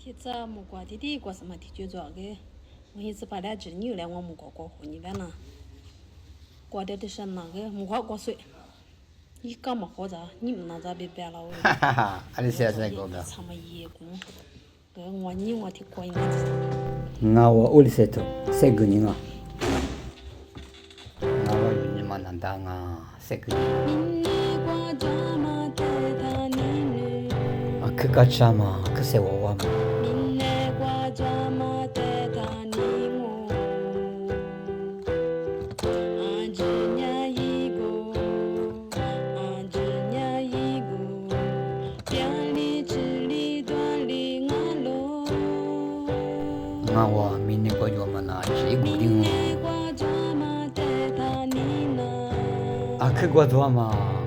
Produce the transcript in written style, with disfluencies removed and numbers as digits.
现在木瓜弟弟过什么的就做个，我一直把那只牛来我木瓜过户你看呐，过的是那个木瓜过水，你干嘛活着？你们那咋别白了？哈哈哈，还得写这个个。什么野工？我你我的过瘾。我屋里头三个人啊，我有你们能当啊，三个人。啊，去个家嘛，去晒娃娃嘛。我明年过月嘛那是固定啊。啊，去过多嘛？